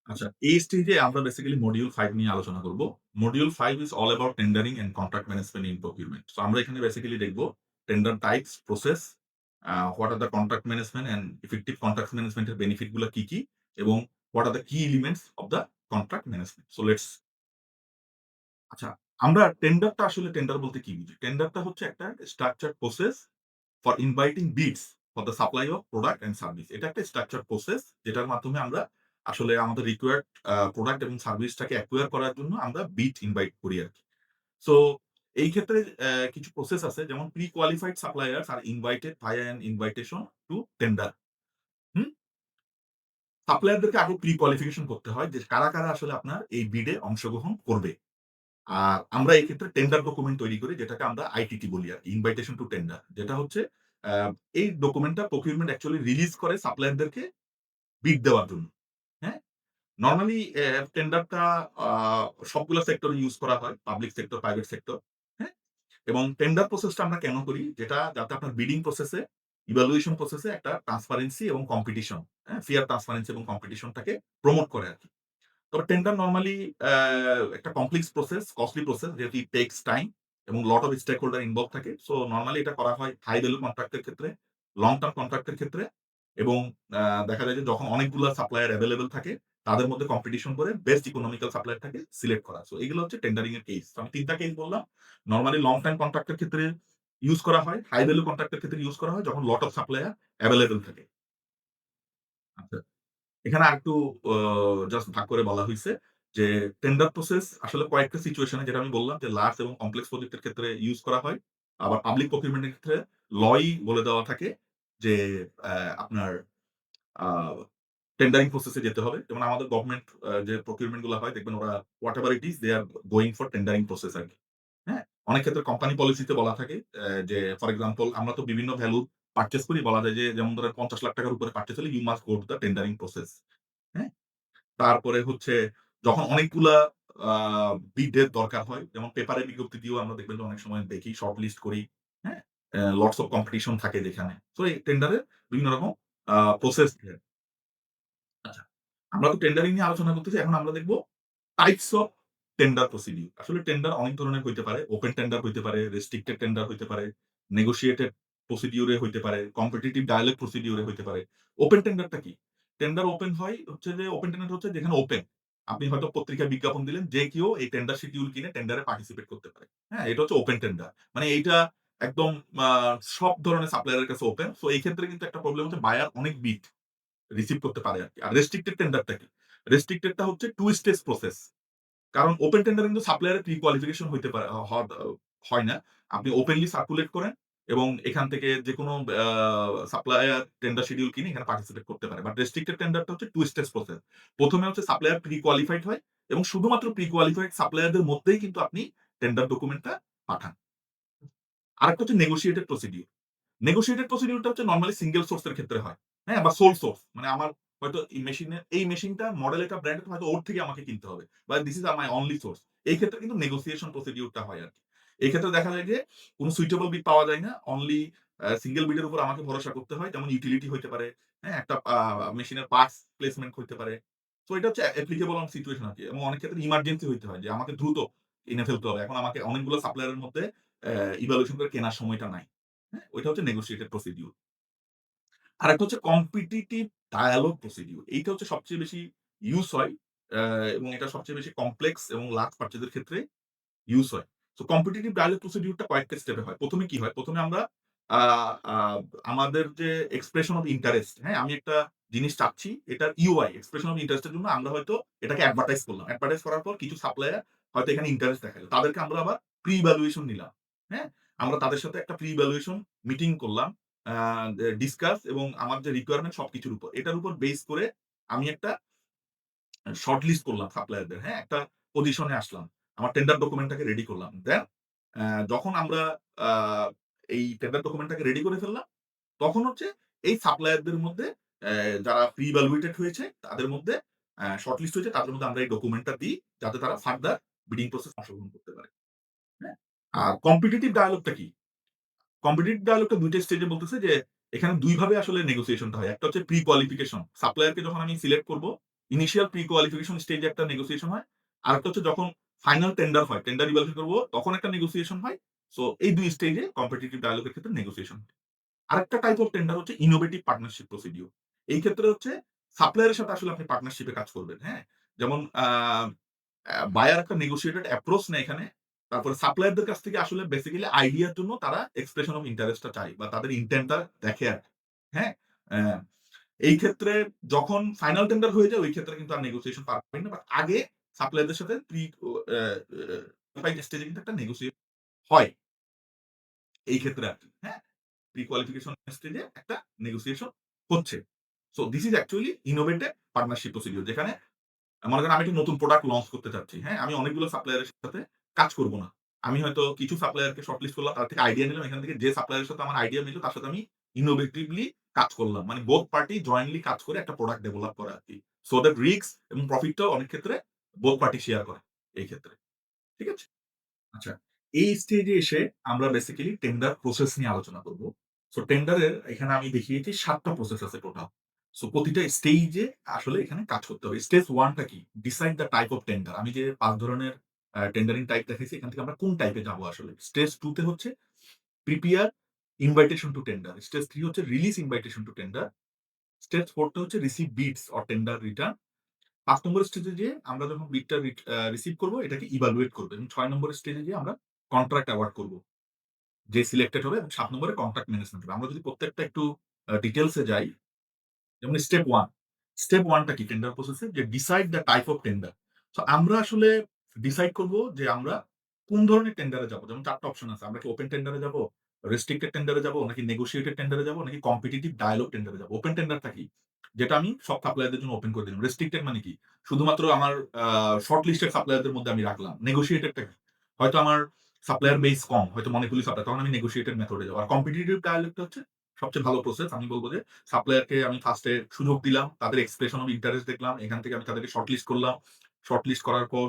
আচ্ছা, এই স্টেজে আমরা বেসিক্যালি মডিউল 5 নিয়ে আলোচনা করব। Module 5 is all about tendering and contract management in procurement. So আমরা এখানে বেসিক্যালি দেখব tender types, process, what are the contract management and effective contract management এর বেনিফিট গুলা কি, কি এবং হোয়াট আর দ্য কি elements of the contract management. So let's আচ্ছা, আমরা টেন্ডারটা আসলে টেন্ডার বলতে কি বুঝি? টেন্ডারটা হচ্ছে একটা structured process for inviting beads for the supply of product and service. এটা একটা স্ট্রাকচারড প্রসেস যেটার মাধ্যমে আমরা আসলে আমাদের রিকোয়ার্ড প্রোডাক্ট এবং সার্ভিসটাকে অ্যাকুয়ার করার জন্য আমরা বিড ইনভাইট করি আরকি। সো এই ক্ষেত্রে কিছু প্রসেস আছে যেমন প্রি কোয়ালিফাইড সাপ্লায়ার্স আর invited via an invitation to tender. Hmm? সাপ্লায়ারদেরকে আগে প্রি কোয়ালিফিকেশন করতে হয় যে কারা, কারা আসলে আপনার এই বিডে অংশগ্রহণ করবে। আর আমরা এই ক্ষেত্রে টেন্ডার ডকুমেন্ট তৈরি করি যেটাকে আমরা আইটিটি বলি আরকি, ইনভাইটেশন টু টেন্ডার। যেটা হচ্ছে আ এই ডকুমেন্টটা প্রকিউরমেন্ট অ্যাকচুয়ালি রিলিজ করে সাপ্লায়ারদেরকে বিড দেওয়ার জন্য। হ্যাঁ? নরমালি টেন্ডারটা আ সবগুলা সেক্টরে ইউস করা হয়। Public sector, private sector. হ্যাঁ? এবং টেন্ডার প্রসেসটা আমরা কেন করি? যেটা যাতে আপনার বিডিং প্রসেসে, ইভালুয়েশন প্রসেসে একটা ট্রান্সপারেন্সি এবং কম্পিটিশন, হ্যাঁ? ফেয়ার ট্রান্সপারেন্সি এবং কম্পিটিশনটাকে প্রমোট করে আরকি। তবে টেন্ডার নরমালি একটা কমপ্লেক্স প্রসেস, কস্টলি প্রসেস যেহেতু ইট টেকস টাইম এবং lot of stakeholder involve থাকে। সো নরমালি এটা করা হয় হাই ভ্যালু কন্ট্রাক্ট এর ক্ষেত্রে, লং টার্ম কন্ট্রাক্ট এর ক্ষেত্রে এবং দেখা যায় যে যখন অনেকগুলা সাপ্লায়ার এভেইলেবল থাকে, তাদের মধ্যে কম্পিটিশন করে বেস্ট ইকোনমিক্যাল সাপ্লায়ারটাকে সিলেক্ট করা। সো এগুলো হচ্ছে টেন্ডারিং এর কেস। আমি ৩ টা কেস বললাম। নরমালি লং টাইম কন্ট্রাক্ট এর ক্ষেত্রে ইউস করা হয়, হাই ভ্যালু কন্ট্রাক্ট এর ক্ষেত্রে ইউস করা হয় যখন লট অফ সাপ্লায়ার এভেইলেবল থাকে। আচ্ছা। এখানে আরেকটু অ জাস্ট ভাগ করে বলা হইছে যে, টেন্ডার প্রসেস আসলে কয়েকটা সিচুয়েশন এ যেটা আমি বললাম যে, লার্জ এবং কমপ্লেক্স প্রজেক্ট এর ক্ষেত্রে ইউস করা হয়। আবার পাবলিক প্রকিউরমেন্ট এর ক্ষেত্রে ই বলে দেওয়া থাকে যে, আপনার আ টেন্ডারিং প্রসেস এ যেতে হবে। যেমন আমাদের গভর্নমেন্ট যে প্রকিউরমেন্ট গুলা হয় দেখবেন ওরা whatever it is they are going for tendering process আরকি। হ্যাঁ? অনেক ক্ষেত্রে কোম্পানি পলিসিতে বলা থাকে যে ফর এক্সাম্পল আমরা তো বিভিন্ন ভ্যালু পারচেজ করি বলা যায় যে যেমন ধরেন ৳৫০,০০,০০০ উপরে পারচেজ হলে you must go to the tendering process. হ্যাঁ? তারপরে হচ্ছে যখন অনেকগুলা আ বিড এর দরকার হয়, যেমন পেপারে বিজ্ঞপ্তি দিয়েও আমরা দেখবেন যে অনেক সময় দেখি শর্ট লিস্ট করি। হ্যাঁ? লটস অফ কম্পিটিশন থাকে যেখানে। সো এই টেন্ডারে বিভিন্ন রকম প্রসেস আচ্ছা। আমরা তো টেন্ডারিং নিয়ে আলোচনা করতেছি। এখন আমরা দেখব টাইপস অফ টেন্ডার প্রসিডিউর। আসলে টেন্ডার অনেক ধরনের হইতে পারে। ওপেন টেন্ডার হইতে পারে, রেস্ট্রিক্টেড টেন্ডার হইতে পারে, নেগোশিয়েটেড প্রসিডিউর এ হইতে পারে, কম্পিটিটিভ ডায়ালগ প্রসিডিউর এ হইতে পারে। ওপেন টেন্ডারটা কি? টেন্ডার ওপেন হয় হচ্ছে যে ওপেন টেন্ডার হচ্ছে যেখানে ওপেন। আপনি হয়তো পত্রিকায় বিজ্ঞাপন দিলেন, যে কেউ এই টেন্ডার শিডিউল কিনে টেন্ডারে পার্টিসিপেট করতে পারে। হ্যাঁ? এটা হচ্ছে ওপেন টেন্ডার। মানে এইটা একদম আ সব ধরনের সাপ্লায়ার এর কাছে ওপেন। সো এই ক্ষেত্রে কিন্তু একটা প্রবলেম হচ্ছে বায়ার অনেক বিড রিসিভ করতে পারে আরকি। আর রেস্ট্রিক্টেড টেন্ডারটা কি? রেস্ট্রিক্টেড টা হচ্ছে 2 স্টেজ প্রসেস। কারণ ওপেন টেন্ডারে কিন্তু সাপ্লায়ারের প্রি কোয়ালিফিকেশন হইতে পারে হয় না। আপনি ওপেনলি সার্কুলেট করেন এবং এখান থেকে যেকোনো আ সাপ্লায়ার টেন্ডার শিডিউল কিনে এখানে পার্টিসিপেট করতে পারে। বাট রেস্ট্রিক্টেড টেন্ডারটা হচ্ছে 2 স্টেজ প্রসেস। ১ম এ হচ্ছে সাপ্লায়ার প্রি কোয়ালিফাইড হয় এবং শুধুমাত্র প্রি কোয়ালিফাইড সাপ্লায়ারদের মধ্যেই কিন্তু আপনি টেন্ডার ডকুমেন্টটা পাঠান। আরেকটা হচ্ছে নেগোশিয়েটেড প্রসিডিউর। নেগোশিয়েটেড প্রসিডিউর টা হচ্ছে নরমালি সিঙ্গেল সোর্স এর ক্ষেত্রে হয়। হ্যাঁ? বা সোল সোর্স। মানে আমার হয়তো এই মেশিনটা মডেল এটা ব্র্যান্ড হয়তো ওর থেকে আমাকে কিনতে হবে। বা this is my only source. এই ক্ষেত্রে কিন্তু নেগোসিয়েশন প্রসিডিউর টা হয় আরকি। এই ক্ষেত্রে দেখা যায় যে কোন সুইটেবল বিড পাওয়া যায় না। অনলি সিঙ্গেল বিড এর উপর আমাকে ভরসা করতে হয়। যেমন ইউটিলিটি হইতে পারে। হ্যাঁ? একটা মেশিনের পার্টস প্লেসমেন্ট হইতে পারে। সো এটা হচ্ছে অ্যাপ্লিকেবল অন সিচুয়েশন আরকি। এবং অনেক ক্ষেত্রে ইমার্জেন্সি হইতে হয় যে আমাকে দ্রুত কিনে ফেলতে হবে। এখন আমাকে অনেকগুলো সাপ্লায়ার এর মধ্যে ইভালুয়েশন করে কেনার সময়টা নাই। হ্যাঁ? ওইটা হচ্ছে নেগোশিয়েটেড প্রসিডিউর। আরেকটা হচ্ছে কম্পিটিটিভ ডায়ালগ প্রসিডিউর। এইটা হচ্ছে সবচেয়ে বেশি ইউস হয় অ্যা এবং এটা সবচেয়ে বেশি কমপ্লেক্স এবং লার্জ পারচেজ এর ক্ষেত্রে ইউস হয়। সো কম্পিটিটিভ ডায়ালগ প্রসিডিউর টা কয়েকটা স্টেপে হয়। ১ম এ কি হয়? ১ম এ আমরা আ আ আমাদের যে এক্সপ্রেশন অফ ইন্টারেস্ট, হ্যাঁ? আমি একটা জিনিস চাচ্ছি, এটার ইউআই এক্সপ্রেশন অফ ইন্টারেস্ট এর জন্য আমরা হয়তো এটাকে অ্যাডভার্টাইজ করলাম। অ্যাডভার্টাইজ করার পর কিছু সাপ্লায়ার হয়তো এখানে ইন্টারেস্ট দেখাইলো। তাদেরকে আমরা আবার প্রি ইভ্যালুয়েশন নিলাম। হ্যাঁ? আমরা তাদের সাথে একটা প্রি ইভ্যালুয়েশন মিটিং করলাম। আ ডিসকাস এবং আমার যে রিকোয়ারমেন্ট সবকিছুর উপর। এটার উপর বেস করে আমি একটা শর্ট লিস্ট করলাম সাপ্লায়ারদের, হ্যাঁ? একটা পজিশনে আসলাম। আমার টেন্ডার ডকুমেন্টটাকে রেডি করলাম। দেন যখন আমরা আ এই টেন্ডার ডকুমেন্টটাকে রেডি করে ফেললাম, তখন হচ্ছে এই সাপ্লায়ারদের মধ্যে যারা প্রি ইভালুয়েটেড হয়েছে তাদের মধ্যে শর্ট লিস্ট হয়েছে তাদের মধ্যে আমরা এই ডকুমেন্টটা দিই যাতে তারা ফার্দার বিডিং প্রসেস অংশগ্রহণ করতে পারে। হ্যাঁ? আর কম্পিটিটিভ ডায়ালগটা কি? কম্পিটিটিভ ডায়ালগটা ২ টা স্টেজে বলতেছে যে এখানে ২ ভাবে আসলে নেগোসিয়েশনটা হয়। একটা হচ্ছে প্রি কোয়ালিফিকেশন। সাপ্লায়ারকে যখন আমি সিলেক্ট করব ইনিশিয়াল প্রি কোয়ালিফিকেশন স্টেজে একটা নেগোসিয়েশন হয়। আরেকটা হচ্ছে যখন ফাইনাল টেন্ডার হয়, টেন্ডার ইভালুয়েশন করব তখন একটা নেগোসিয়েশন হয়। সো এই ২ স্টেজে কম্পিটিটিভ ডায়ালগ এর ক্ষেত্রে নেগোসিয়েশন হয়। আরেকটা টাইপ অফ টেন্ডার হচ্ছে ইনোভেটিভ পার্টনারশিপ প্রসিডিউর। এই ক্ষেত্রে হচ্ছে সাপ্লায়ার এর সাথে আসলে আপনি পার্টনারশিপ এ কাজ করবেন, হ্যাঁ? যেমন বায়ার একটা নেগোশিয়েটেড অ্যাপ্রোচ নেয় এখানে। তারপরে সাপ্লায়ারদের কাছ থেকে আসলে বেসিক্যালি আইডিয়ার জন্য তারা এক্সপ্রেশন অফ ইন্টারেস্ট টা চায় বা তাদের ইনটেন্ট টা দেখে আরকি। হ্যাঁ? অ্যা এই ক্ষেত্রে যখন ফাইনাল টেন্ডার হয়ে যায় ওই ক্ষেত্রে কিন্তু আর নেগোসিয়েশন পারবেন না। বাট আগে সাপ্লায়ারদের সাথে প্রি ও ফাইনাল স্টেজে কিন্তু একটা নেগোশিয়েট হয় এই ক্ষেত্রে আরকি। হ্যাঁ? প্রি কোয়ালিফিকেশন স্টেজে একটা নেগোসিয়েশন হচ্ছে। So this is actually ইনোভেটেড partnership procedure যেখানে মনে করেন আমি একটা নতুন প্রোডাক্ট লঞ্চ করতে চাচ্ছি। হ্যাঁ? আমি অনেকগুলো সাপ্লায়ারের সাথে কাজ করব না। আমি হয়তো কিছু সাপ্লায়ারকে শর্টলিস্ট করলাম, তাদের থেকে আইডিয়া নিলাম। এখান থেকে যে সাপ্লায়ারের সাথে আমার আইডিয়া মিলল তার সাথে আমি ইনোভেটিভলি কাজ করলাম। মানে বোথ পার্টি জয়েন্টলি কাজ করে একটা প্রোডাক্ট ডেভেলপ করা আরকি। সো দ্যাট রিস্ক এবং প্রফিটটাও অনেক ক্ষেত্রে বোথ পার্টি শেয়ার করে এই ক্ষেত্রে। ঠিক আছে? আচ্ছা, এই স্টেজে এসে আমরা বেসিক্যালি টেন্ডার প্রসেস নিয়ে আলোচনা করব। সো টেন্ডারের এখানে আমি দেখিয়েছি ৭ টা প্রসেস আছে টোটাল। সো প্রতিটা স্টেজে আসলে এখানে কাজ করতে হবে। স্টেজ 1 টা কি? Decide the type of tender. আমি যে ৫ ধরনের টেন্ডারিং টাইপ দেখাইছি এখান থেকে আমরা কোন টাইপে যাবো আসলে। স্টেজ 2 তে হচ্ছে prepare invitation to tender. Stage 3 হচ্ছে release invitation to tender. Stage 4 টা হচ্ছে receive beads or tender return. ৫ নম্বর স্টেজে যেয়ে আমরা যখন বিডটা রিসিভ করব এটাকে ইভালুয়েট করব এবং ৬ নম্বর স্টেজে যেয়ে আমরা কন্ট্রাক্ট অ্যাওয়ার্ড করব। যে সিলেক্টেড হবে এবং ৭ নম্বরে কন্ট্রাক্ট ম্যানেজমেন্ট হবে। আমরা যদি প্রত্যেকটা একটু ডিটেইলস এ যাই যেমন স্টেপ 1 স্টেপ 1 টা কি টেন্ডার প্রসেস এর যে decide the type of tender. So আমরা আসলে ডিসাইড করব যে আমরা কোন ধরনের টেন্ডারে যাব। যেমন ৪ টা অপশন আছে। আমরা কি ওপেন টেন্ডারে যাব, রেস্ট্রিক্টেড টেন্ডারে যাব, নাকি নেগোশিয়েটেড টেন্ডারে যাব, নাকি কম্পিটিটিভ ডায়ালগ টেন্ডারে যাব। ওপেন টেন্ডারটা কি? যেটা আমি সব সাপ্লায়ারদের জন্য ওপেন করে দিলাম। রেস্ট্রিক্টেড মানে কি? শুধুমাত্র আমার শর্ট লিস্টেড সাপ্লায়ারদের মধ্যে আমি রাখলাম। নেগোশিয়েটেড টা কি? হয়তো আমার সাপ্লায়ার বেস কম, হয়তো মনিপলি সাপ্লায়ার তখন আমি নেগোশিয়েটেড মেথড এ যাব। আর কম্পিটিটিভ ডায়ালগ টা হচ্ছে সবচেয়ে ভালো প্রসেস। আমি বলব যে সাপ্লায়ারকে আমি ফার্স্ট এ সুযোগ দিলাম। তাদের এক্সপ্রেশন অফ ইন্টারেস্ট দেখলাম। এখান থেকে আমি তাদেরকে শর্টলিস্ট করলাম। শর্টলিস্ট করার পর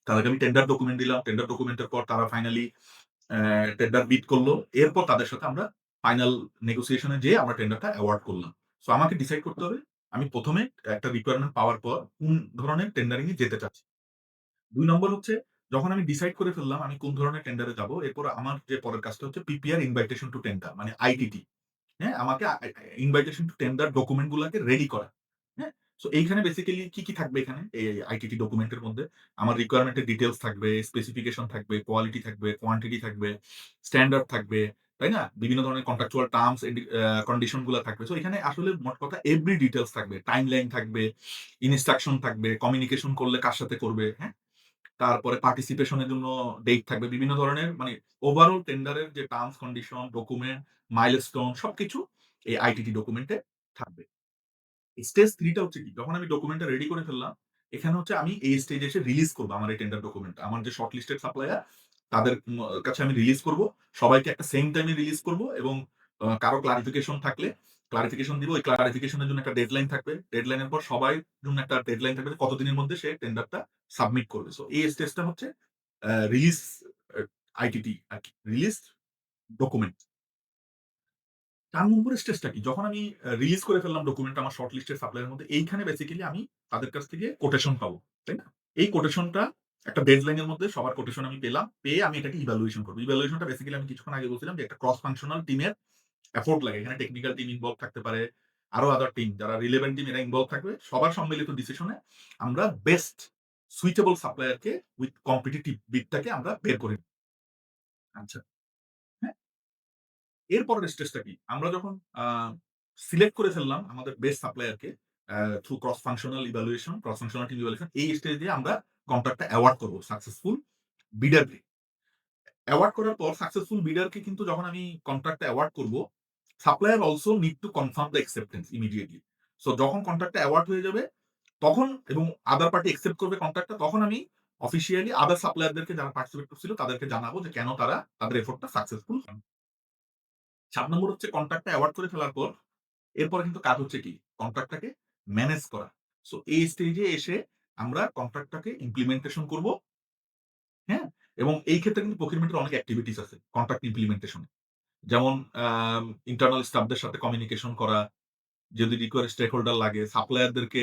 তাদেরকে আমি টেন্ডার ডকুমেন্ট দিলাম। টেন্ডার ডকুমেন্টের পর তারা ফাইনালি টেন্ডার বিড করল। এরপর তাদের সাথে আমরা ফাইনাল নেগোসিয়েশন এ যেয়ে আমরা টেন্ডারটা অ্যাওয়ার্ড করলাম। সো আমাকে ডিসাইড করতে হবে আমি ১ম এ একটা রিকোয়ারমেন্ট পাওয়ার পর কোন ধরনের টেন্ডারিং এ যেতে চাচ্ছি। ২ নম্বর হচ্ছে যখন আমি ডিসাইড করে ফেললাম আমি কোন ধরনের টেন্ডারে যাব, এরপর আমার যে পরের কাজটা হচ্ছে প্রিপেয়ার ইনভাইটেশন টু টেন্ডার মানে আইটিটি। হ্যাঁ? আমাকে ইনভাইটেশন টু টেন্ডার ডকুমেন্ট গুলাকে রেডি করা। হ্যাঁ? সো এইখানে বেসিক্যালি কি থাকবে এখানে? এই আইটিটি ডকুমেন্টের মধ্যে আমার রিকোয়ারমেন্ট এর ডিটেইলস থাকবে, স্পেসিফিকেশন থাকবে, কোয়ালিটি থাকবে, কোয়ান্টিটি থাকবে, স্ট্যান্ডার্ড থাকবে। তাই না? বিভিন্ন ধরনের কন্ট্রাকচুয়াল টার্মস এন্ড কন্ডিশন গুলা থাকবে। সো এখানে আসলে মোট কথা এভরি ডিটেইলস থাকবে। টাইমলাইন থাকবে, ইনস্ট্রাকশন থাকবে, কমিউনিকেশন করলে কার সাথে করবে, হ্যাঁ? তারপরে পার্টিসিপেশন এর জন্য ডেট থাকবে। বিভিন্ন ধরনের মানে ওভারঅল টেন্ডারের যে টার্মস কন্ডিশন, ডকুমেন্ট, মাইলস্টোন সবকিছু এই আইটিটি ডকুমেন্টে থাকবে। স্টেজ ৩ টা হচ্ছে কি? যখন আমি ডকুমেন্টটা রেডি করে ফেললাম, এখানে হচ্ছে আমি এই স্টেজে এসে রিলিজ করব আমার এই টেন্ডার ডকুমেন্টটা। আমার যে শর্ট লিস্টেড সাপ্লায়ার তাদের কাছে আমি রিলিজ করব। সবাইকে একটা সেম টাইমে রিলিজ করব এবং কারো ক্লারিফিকেশন থাকলে ক্লারিফিকেশন দিব। ওই ক্লারিফিকেশন এর জন্য একটা ডেডলাইন থাকবে। ডেডলাইনের পর সবার জন্য একটা ডেডলাইন থাকবে যে কতদিনের মধ্যে সে টেন্ডারটা সাবমিট করবে। সো এই স্টেজটা হচ্ছে রিলিজ আ আইটিটি আরকি। Release document. ৪ নম্বরের স্টেজটা কি? যখন আমি রিলিজ করে ফেললাম ডকুমেন্টটা আমার শর্ট লিস্টেড সাপ্লায়ারের মধ্যে, এইখানে বেসিক্যালি আমি তাদের কাছ থেকে কোটেশন পাবো। তাই না? এই কোটেশনটা একটা ডেডলাইন এর মধ্যে সবার কোটেশন আমি পেলাম। পেয়ে আমি এটাকে ইভ্যালুয়েশন করব। ইভ্যালুয়েশনটা বেসিক্যালি আমি কিছুক্ষণ আগে বলছিলাম যে একটা ক্রস ফাংশনাল টিমের এফোর্ট লাগে। এখানে টেকনিক্যাল টিম ইনভলভ থাকতে পারে। আরো আদার টিম যারা রিলেভেন্ট টিম এরা ইনভলভ থাকবে। সবার সম্মিলিত ডিসিশনে আমরা বেস্ট সুইটেবল সাপ্লায়ারকে উইথ কম্পিটিটিভ বিডটাকে আমরা বের করে নিই। আচ্ছা। হ্যাঁ? এর পরের স্টেজটা কি? আমরা যখন আ সিলেক্ট করে ফেললাম আমাদের বেস্ট সাপ্লায়ারকে through cross functional evaluation, cross functional team evaluation এই স্টেজে আমরা কন্ট্রাক্টটা অ্যাওয়ার্ড করব সাকসেসফুল বিডারকে। অ্যাওয়ার্ড করার পর সাকসেসফুল বিডারকে কিন্তু যখন আমি কন্ট্রাক্টটা অ্যাওয়ার্ড করব, supplier also need to confirm the acceptance immediately. So যখন কন্ট্রাক্টটা অ্যাওয়ার্ড হয়ে যাবে তখন এবং আদার পার্টি অ্যাকসেপ্ট করবে কন্ট্রাক্টটা তখন আমি অফিসিয়ালি আদার সাপ্লায়ারদেরকে যারা পার্টিসিপেট করছিল তাদেরকে জানাবো যে কেন তারা তাদের এফোর্টটা সাকসেসফুল হয়। ৭ নম্বর হচ্ছে কন্ট্রাক্টটা অ্যাওয়ার্ড করে ফেলার পর এরপরে কিন্তু কাজ হচ্ছে কি? কন্ট্রাক্টটাকে ম্যানেজ করা। সো এই স্টেজে এসে আমরা কন্ট্রাক্টটাকে ইমপ্লিমেন্টেশন করব, হ্যাঁ? এবং এই ক্ষেত্রে কিন্তু প্রকিউরমেন্ট এর অনেক এক্টিভিটিস আছে কন্ট্রাক্ট ইমপ্লিমেন্টেশন এ। যেমন ইন্টারনাল স্টাফদের সাথে কমিউনিকেশন করা, যদি রিকোয়ার স্টেক হোল্ডার লাগে, সাপ্লায়ারদেরকে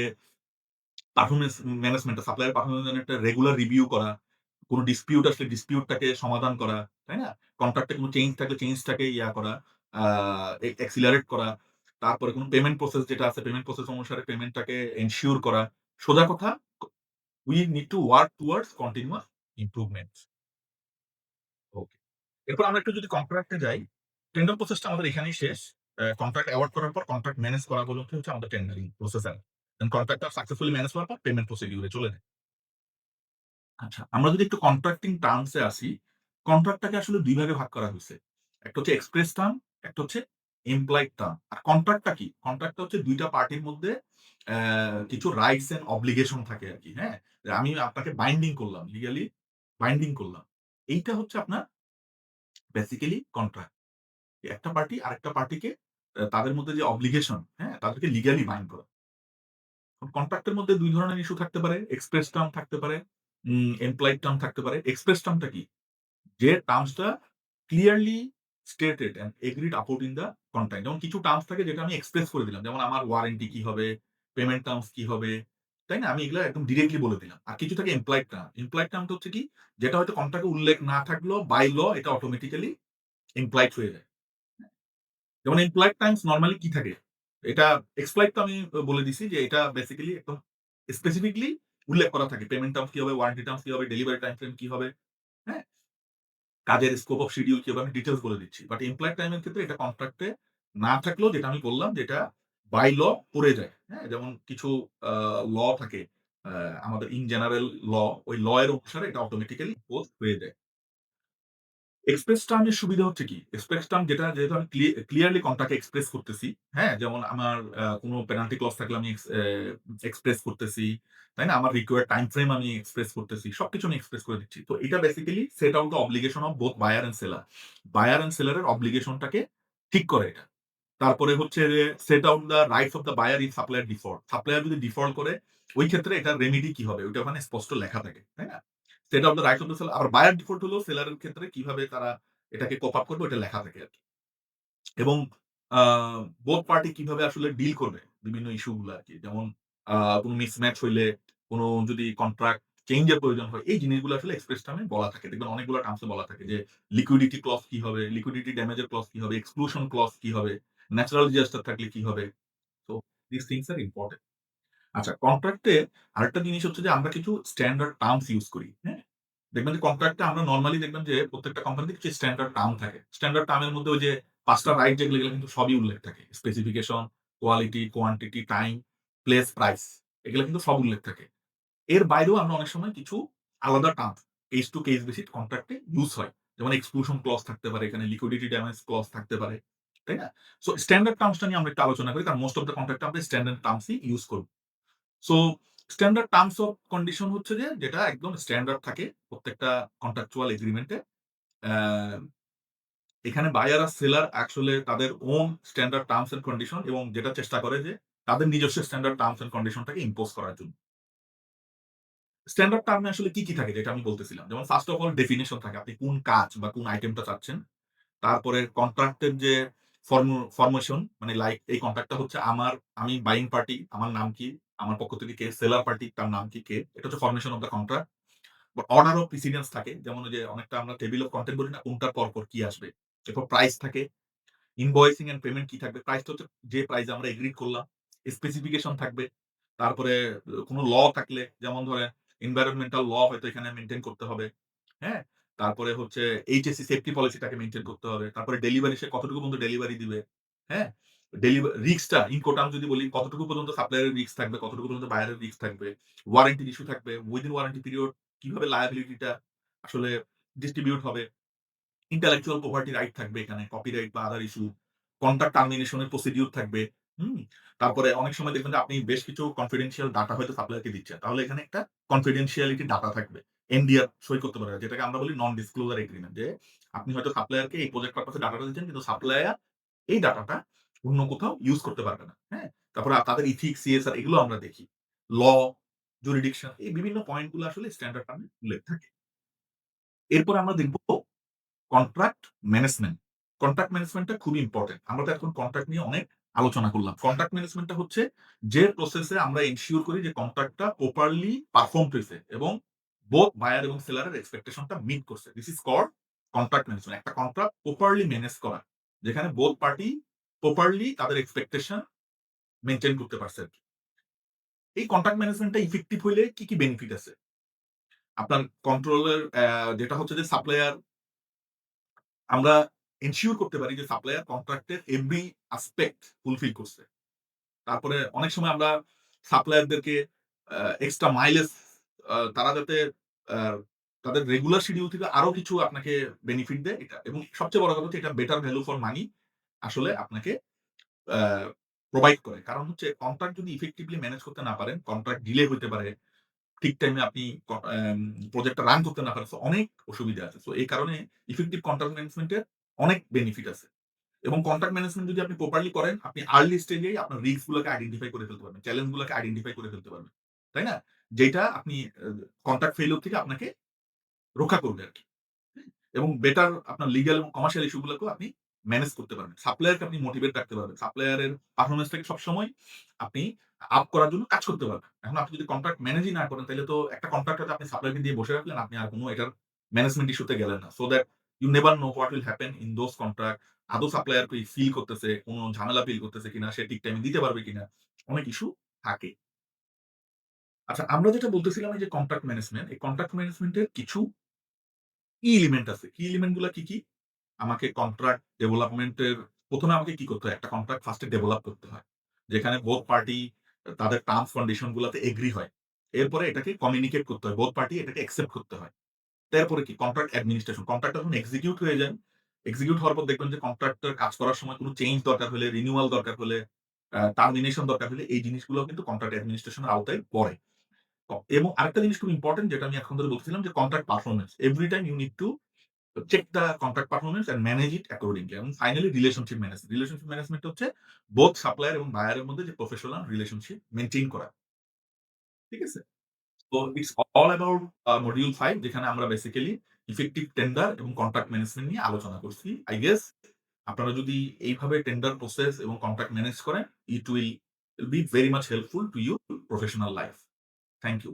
পারফরম্যান্স ম্যানেজমেন্ট, সাপ্লায়ার পারফরম্যান্স একটা রেগুলার রিভিউ করা, কোন ডিসপিউট আসলে ডিসপিউটটাকে সমাধান করা, তাই না? কন্ট্রাক্টে কোন চেঞ্জ থাকলে চেঞ্জটাকে করা, আ এক্সিলারেট করা। তারপরে কোন পেমেন্ট প্রসেস যেটা আছে, পেমেন্ট প্রসেস অনুসারে পেমেন্টটাকে এনশিওর করা। সোজা কথা, we need to work towards continuous improvement. ওকে। এরপর আমরা একটু যদি কন্ট্রাক্টে যাই, টেন্ডার প্রসেসটা আমাদের এখানেই শেষ। কন্ট্রাক্ট অ্যাওয়ার্ড করার পর কন্ট্রাক্ট ম্যানেজ করা পর্যন্ত হচ্ছে আমাদের টেন্ডারিং প্রসেস। দেন কন্ট্রাক্টটা সাকসেসফুলি ম্যানেজ হওয়ার পর পেমেন্ট প্রসিডিউর এ চলে যায়। আচ্ছা, আমরা যদি একটু কন্ট্রাক্টিং টার্মস এ আসি, কন্ট্রাক্টটাকে আসলে ২ ভাগে ভাগ করা হইছে। একটা হচ্ছে এক্সপ্রেস টার্ম, একটা হচ্ছে এমপ্লয়েড টার্ম। আর কন্ট্রাক্টটা কি? কন্ট্রাক্টটা হচ্ছে ২ টা পার্টির মধ্যে কিছু রাইটস অ্যান্ড অব্লিগেশন থাকে আরকি, হ্যাঁ? যে আমি আপনাকে বাইন্ডিং করলাম, লিগালি বাইন্ডিং করলাম। এইটা হচ্ছে আপনার বেসিক্যালি কন্ট্রাক্ট। একটা পার্টি আরেকটা পার্টিকে তাদের মধ্যে যে অব্লিগেশন, হ্যাঁ? তাদেরকে লিগালি বাইন্ড করা। কন্ট্রাক্টের মধ্যে ২ ধরনের ইস্যু থাকতে পারে। এক্সপ্রেস টার্ম থাকতে পারে, এমপ্লয়েড টার্ম থাকতে পারে। এক্সপ্রেস টার্মটা কি? যে টার্মসটা ক্লিয়ারলি স্টেটেড অ্যান্ড এগ্রিড আপন ইন দ্যা কন্ট্রাক্ট। যেমন কিছু টার্মস থাকে যেটা আমি এক্সপ্রেস করে দিলাম। যেমন আমার ওয়ারেন্টি কি হবে, পেমেন্ট টার্মস কি হবে, তাই না? আমি এগুলা একদম ডিরেক্টলি বলে দিলাম। আর কিছু থাকে এমপ্লয়েড টার্ম। এমপ্লয়েড টার্মটা হচ্ছে কি? যেটা হয়তো কন্ট্রাক্টে উল্লেখ না থাকলেও বাই ল এটা অটোমেটিক্যালি এমপ্লয়েড হয়ে যায়। যেমন এমপ্লয়েড টার্মস নরমালি কি থাকে? এটা এক্সপ্লয়েড তো আমি বলে দিছি যে এটা বেসিক্যালি একদম স্পেসিফিকলি উল্লেখ করা থাকে। পেমেন্ট টার্মস কি হবে, ওয়ারেন্টি টার্মস কি হবে, ডেলিভারি টাইম ফ্রেম কি হবে, হ্যাঁ? কাজের স্কোপ অফ শিডিউল কি হবে আমি ডিটেইলস বলে দিচ্ছি। বাট এমপ্লয়েড টাইম এর ক্ষেত্রে এটা কন্ট্রাক্টে না থাকলেও যেটা আমি বললাম যে এটা বাই ল পড়ে যায়। হ্যাঁ? যেমন কিছু আ ল থাকে। আ আমাদের ইন জেনারেল ল, ওই ল এর অনুসারে এটা অটোমেটিক্যালি পোস্ট হয়ে যায়। এক্সপ্রেস টার্ম এর সুবিধা হচ্ছে কি? এক্সপ্রেস টার্ম যেটা যেহেতু আমি ক্লিয়ারলি কন্ট্রাক্টে এক্সপ্রেস করতেছি, হ্যাঁ? যেমন আমার কোন পেনাল্টি ক্লজ থাকলে আমি এক্সপ্রেস করতেছি, তাই না? আমার রিকোয়ার্ড টাইম ফ্রেম আমি এক্সপ্রেস করতেছি। সবকিছু আমি এক্সপ্রেস করে দিচ্ছি। তো এটা basically set out the obligation of both buyer and seller. Buyer and seller এর অব্লিগেশনটাকে ঠিক করে এটা। তারপরে হচ্ছে যে set out the rights of the buyer if supplier default. Supplier যদি ডিফল্ট করে ওই ক্ষেত্রে এটার রেমেডি কি হবে? ওইটা ওখানে স্পষ্ট লেখা থাকে। তাই না? Set out the rights of the seller. আবার বায়ার ডিফল্ট হলেও সেলারের ক্ষেত্রে কিভাবে তারা এটাকে কোপ আপ করবে ওইটা লেখা থাকে আরকি। এবং আ বোথ পার্টি কিভাবে আসলে ডিল করবে বিভিন্ন ইস্যু গুলা আরকি। যেমন কোন মিসম্যাচ হইলে, কোন যদি কন্ট্রাক্ট চেঞ্জ এর প্রয়োজন হয়, এই জিনিসগুলো আসলে এক্সপ্রেস টার্মে বলা থাকে। দেখবেন অনেকগুলো টার্মস এ বলা থাকে যে লিকুইডিটি ক্লজ কি হবে, লিকুইডিটি ড্যামেজ এর ক্লজ কি হবে, এক্সক্লুশন ক্লজ কি হবে, ন্যাচারাল ডিজাস্টার থাকলে কি হবে। So this things are important. আচ্ছা, কন্ট্রাক্টে আরেকটা জিনিস হচ্ছে যে আমরা কিছু স্ট্যান্ডার্ড টার্মস ইউস করি। হ্যাঁ? দেখবেন যে কন্ট্রাক্টে আমরা নরমালি দেখবেন যে প্রত্যেকটা কোম্পানিতে কিছু স্ট্যান্ডার্ড টার্ম থাকে। স্ট্যান্ডার্ড টার্ম এর মধ্যে ওই যে ৫ টা রাইট যেগুলো এগুলো কিন্তু সবই উল্লেখ থাকে। Specification, quality, quantity, time, place, price এগুলো কিন্তু সব উল্লেখ থাকে। এর বাইরেও আমরা অনেক সময় কিছু আলাদা term case to case basis কন্ট্রাক্টে ইউস হয়। যেমন এক্সক্লুশন ক্লজ থাকতে পারে, এখানে লিকুইডিটি ড্যামেজ ক্লজ থাকতে পারে। তাই না? সো স্ট্যান্ডার্ড টার্মস টা নিয়ে আমরা একটু আলোচনা করি। কারণ মোস্ট অফ দ্যা কন্ট্রাক্টে আমরা স্ট্যান্ডার্ড টার্মস ই ইউস করব। So standard terms of condition হচ্ছে যে যেটা একদম স্ট্যান্ডার্ড থাকে প্রত্যেকটা কন্ট্রাকচুয়াল এগ্রিমেন্টে। অ্যা এখানে বায়ার আর সেলার আসলে তাদের own standard terms and condition এবং যেটা চেষ্টা করে যে তাদের নিজস্ব স্ট্যান্ডার্ড টার্মস অ্যান্ড কন্ডিশনটাকে ইম্পোজ করার জন্য। স্ট্যান্ডার্ড টার্ম এ আসলে কি থাকে যেটা আমি বলতেছিলাম। যেমন ফার্স্ট অফ অল ডেফিনিশন থাকে। আপনি কোন কাজ বা কোন আইটেমটা চাচ্ছেন। তারপরে কন্ট্রাক্টের যে ফরমেশন মানে লাইক এই কন্ট্রাক্টটা হচ্ছে আমি বাইং পার্টি, আমার নাম কি? আমার পক্ষ থেকে কে? সেলার পার্টি তার নাম কি? কে? এটা হচ্ছে ফরমেশন অফ দ্যা কন্ট্রাক্ট। বা অর্ডার অফ প্রিসিডেন্স থাকে। যেমন ওই যে অনেকটা আমরা টেবল অফ কনটেন্ট বলি না? কোনটার পরপর কি আসবে? এরপর প্রাইস থাকে। ইনভয়েসিং অ্যান্ড পেমেন্ট কি থাকবে? প্রাইসটা হচ্ছে যে প্রাইস আমরা এগ্রি করলাম। স্পেসিফিকেশন থাকবে। তারপরে কোন ল থাকলে যেমন ধরেন এনভায়রনমেন্টাল ল হয়তো এখানে মেইনটেইন করতে হবে। হ্যাঁ? তারপরে হচ্ছে এইচএসসি সেফটি পলিসিটাকে মেইনটেইন করতে হবে। তারপরে ডেলিভারি সে কতটুকু পর্যন্ত ডেলিভারি দিবে। হ্যাঁ? রিস্কটা ইনকোটাম যদি বলি কতটুকু পর্যন্ত সাপ্লায়ার এর রিস্ক থাকবে, কতটুকু পর্যন্ত বায়ার এর রিস্ক থাকবে। ওয়ারেন্টির ইস্যু থাকবে। উইদিন ওয়ারেন্টি পিরিয়ড কিভাবে লায়াবিলিটি টা আসলে ডিস্ট্রিবিউট হবে। ইন্টেলেকচুয়াল প্রপার্টি রাইট থাকবে এখানে, কপিরাইট বা আদার ইস্যু, কন্ট্রাক্ট টার্মিনেশন এর প্রসিডিউর থাকবে। হুম? তারপরে অনেক সময় দেখবেন যে আপনি বেশ কিছু কনফিডেনশিয়াল ডাটা হয়তো সাপ্লায়ারকে দিচ্ছেন। তাহলে এখানে একটা কনফিডেনশিয়ালিটি ডাটা থাকবে। এনডিআর সই করতে পারে। যেটাকে আমরা বলি নন ডিসক্লোজার এগ্রিমেন্ট যে আপনি হয়তো সাপ্লায়ারকে এই প্রজেক্ট পারপাস এ ডাটাটা দিচ্ছেন কিন্তু সাপ্লায়ার এই ডাটাটা অন্য কোথাও ইউস করতে পারবে না। হ্যাঁ? তারপরে তাদের ইথিক্স, সিএসআর এগুলো আমরা দেখি। ল, জুরিডিকশন এই বিভিন্ন পয়েন্ট গুলো আসলে স্ট্যান্ডার্ড টার্মে উল্লেখ থাকে। এরপরে আমরা দেখব কন্ট্রাক্ট ম্যানেজমেন্ট। কন্ট্রাক্ট ম্যানেজমেন্টটা খুবই ইম্পোর্টেন্ট। আমরা তো এখন কন্ট্রাক্ট নিয়ে অনেক আলোচনা করলাম। কন্ট্রাক্ট ম্যানেজমেন্টটা হচ্ছে যে প্রসেসে আমরা এনশিওর করি যে কন্ট্রাক্টটা প্রপারলি পারফর্ম হইছে এবং বোথ বায়ার এবং সেলারের এক্সপেকটেশনটা মিট করছে। This is called contract management. একটা কন্ট্রাক্ট প্রপারলি ম্যানেজ করা। যেখানে বোথ পার্টি প্রপারলি তাদের এক্সপেকটেশন মেইনটেইন করতে পারছে আরকি। এই কন্ট্রাক্ট ম্যানেজমেন্টটা ইফেক্টিভ হইলে কি বেনিফিট আছে? আপনার কন্ট্রোলের যেটা হচ্ছে যে সাপ্লায়ার আমরা এনশিওর করতে পারি যে সাপ্লায়ার কন্ট্রাক্টের এভরি অ্যাসপেক্ট ফুলফিল করছে। তারপরে অনেক সময় আমরা সাপ্লায়ারদেরকে এক্সট্রা মাইলেজ তারা যাতে আ তাদের রেগুলার শিডিউল থেকে আরো কিছু আপনাকে বেনিফিট দেয় এটা এবং সবচেয়ে বড় কথা হচ্ছে এটা বেটার ভ্যালু ফর মানি আসলে আপনাকে আ প্রোভাইড করে। কারণ হচ্ছে কন্ট্রাক্ট যদি ইফেক্টিভলি ম্যানেজ করতে না পারেন, কন্ট্রাক্ট ডিলে হইতে পারে। ঠিক টাইমে আপনি প্রজেক্টটা রান করতে না পারেন। সো অনেক অসুবিধা আছে। সো এই কারণে ইফেক্টিভ কন্ট্রাক্ট ম্যানেজমেন্ট এর অনেক বেনিফিট আছে। এবং কনট্যাক্ট ম্যানেজমেন্ট যদি আপনি প্রপারলি করেন, আপনি আর্লি স্টেজেই আপনার রিস্ক গুলোকে আইডেন্টিফাই করে ফেলতে পারবেন। চ্যালেঞ্জ গুলোকে আইডেন্টিফাই করে ফেলতে পারবেন। তাই না? যেটা আপনি কনট্রাক্ট ফেইলিউর থেকে আপনাকে রক্ষা করবে আরকি। এবং বেটার আপনার লিগ্যাল এবং কমার্শিয়াল ইস্যু গুলোকেও আপনি ম্যানেজ করতে পারবেন। সাপ্লায়ারকে আপনি মোটিভেট রাখতে পারবেন। সাপ্লায়ারের পারফরম্যান্সটাকে সবসময় আপনি আপ করার জন্য কাজ করতে পারবেন। এখন আপনি যদি কন্ট্রাক্ট ম্যানেজই না করেন তাইলে তো একটা কন্ট্রাক্ট হয়তো আপনি সাপ্লায়ারকে দিয়ে বসে রাখলেন, আপনি আর কোন এটার ম্যানেজমেন্ট ইস্যুতে গেলেন না। So that you never know what will happen in those contract. আদৌ সাপ্লায়ার কি ফিল করতেছে, কোন ঝামেলা ফিল করতেছে কিনা, সে ঠিক টাইমে দিতে পারবে কিনা। অনেক ইস্যু থাকে। আচ্ছা আমরা যেটা বলতেছিলাম এই যে কন্ট্রাক্ট ম্যানেজমেন্ট, এই কন্ট্রাক্ট ম্যানেজমেন্ট এর কিছু কি এলিমেন্ট আছে। কি এলিমেন্ট গুলা কি? আমাকে কন্ট্রাক্ট ডেভেলপমেন্ট এর ১ম এ আমাকে কি করতে হয়? একটা কন্ট্রাক্ট ফার্স্ট এ ডেভেলপ করতে হয়। যেখানে বোথ পার্টি তাদের টার্মস কন্ডিশন গুলাতে এগ্রি হয়। এরপরে এটাকে কমিউনিকেট করতে হয়। বোথ পার্টি এটাকে অ্যাকসেপ্ট করতে হয়। তারপরে কি? Contract administration. কন্ট্রাক্ট যখন এক্সিকিউট হয়ে যায়, এক্সিকিউট হওয়ার পর দেখবেন যে কন্ট্রাক্টর কাজ করার সময় কোন চেঞ্জ দরকার হলে, রিনিউয়াল দরকার হলে, টার্মিনেশন দরকার হলে এই জিনিসগুলো কিন্তু কন্ট্রাক্ট অ্যাডমিনিস্ট্রেশন এর আওতায় পড়ে। এবং আরেকটা জিনিস খুব ইম্পোর্টেন্ট যেটা আমি এখন ধরে বলতেছিলাম যে contract performance. Every time you need to check the contract performance and manage it accordingly. এবং finally relationship management. Relationship management হচ্ছে বোথ সাপ্লায়ার এবং বায়ার এর মধ্যে যে প্রফেশনাল রিলেশনশিপ মেইনটেইন করা। ঠিক আছে? তো ইটস অল অ্যাবাউট মডিউল 5 যেখানে আমরা বেসিক্যালি ইফেক্টিভ টেন্ডার এবং কন্ট্রাক্ট ম্যানেজমেন্ট নিয়ে আলোচনা করছি। I guess আপনারা যদি এইভাবে টেন্ডার প্রসেস এবং কন্ট্রাক্ট ম্যানেজ করেন, it will be very much helpful to your professional life. Thank you.